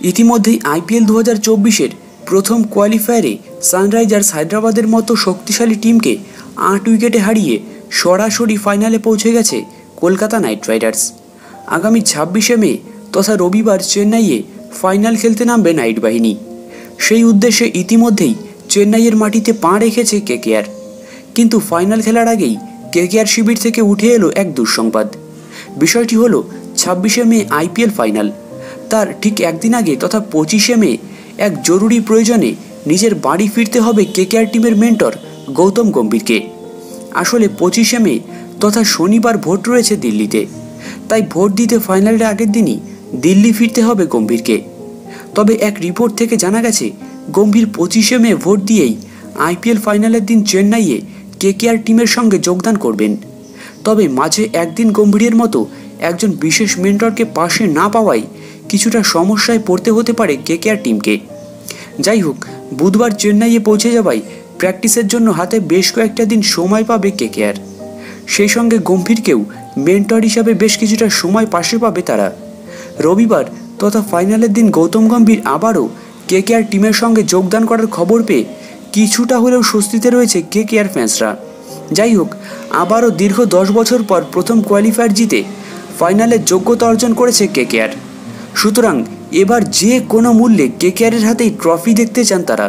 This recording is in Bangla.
ইতিমধ্যেই আইপিএল 2024-এর প্রথম কোয়ালিফায়ারে সানরাইজার্স হায়দ্রাবাদের মতো শক্তিশালী টিমকে 8 উইকেটে হারিয়ে সরাসরি ফাইনালে পৌঁছে গেছে কলকাতা নাইট রাইডার্স। আগামী 26শে মে তথা রবিবার চেন্নাইয়ে ফাইনাল খেলতে নামবে নাইট বাহিনী। সেই উদ্দেশ্যে ইতিমধ্যেই চেন্নাইয়ের মাটিতে পা রেখেছে কেকেআর। কিন্তু ফাইনাল খেলার আগেই কেকেআর শিবির থেকে উঠে এলো এক দুঃসংবাদ। বিষয়টি হলো 26শে মে আইপিএল ফাইনাল, তার ঠিক একদিন আগে তথা 25শে মে এক জরুরি প্রয়োজনে নিজের বাড়ি ফিরতে হবে কেকেআর টিমের মেন্টর গৌতম গম্ভীরকে। আসলে 25শে মে তথা শনিবার ভোট রয়েছে দিল্লিতে, তাই ভোট দিতে ফাইনালের আগের দিনই দিল্লি ফিরতে হবে গম্ভীরকে। তবে এক রিপোর্ট থেকে জানা গেছে গম্ভীর 25শে মে ভোট দিয়েই আইপিএল ফাইনালের দিন চেন্নাইয়ে কেকেআর টিমের সঙ্গে যোগদান করবেন। তবে মাঝে একদিন গম্ভীরের মতো একজন বিশেষ মেন্টরকে পাশে না পাওয়ায় কিছুটা সমস্যায় পড়তে হতে পারে কেকেআর টিমকে। যাই হোক, বুধবার চেন্নাইয়ে পৌঁছে যাওয়ায় প্র্যাকটিসের জন্য হাতে বেশ কয়েকটা দিন সময় পাবে কেকেআর। সেই সঙ্গে গম্ভীরকেও মেন্টর হিসাবে বেশ কিছুটা সময় পাশে পাবে তারা। রবিবার তথা ফাইনালের দিন গৌতম গম্ভীর আবারও কেকেআর টিমের সঙ্গে যোগদান করার খবর পেয়ে কিছুটা হলেও স্বস্তিতে রয়েছে কেকেআর ফ্যান্সরা। যাই হোক, আবারও দীর্ঘ 10 বছর পর প্রথম কোয়ালিফায়ার জিতে ফাইনালের যোগ্যতা অর্জন করেছে কেকেআর। সুতরাং এবার যে কোনো মূল্যে কেকেআরের হাতেই ট্রফি দেখতে চান তারা।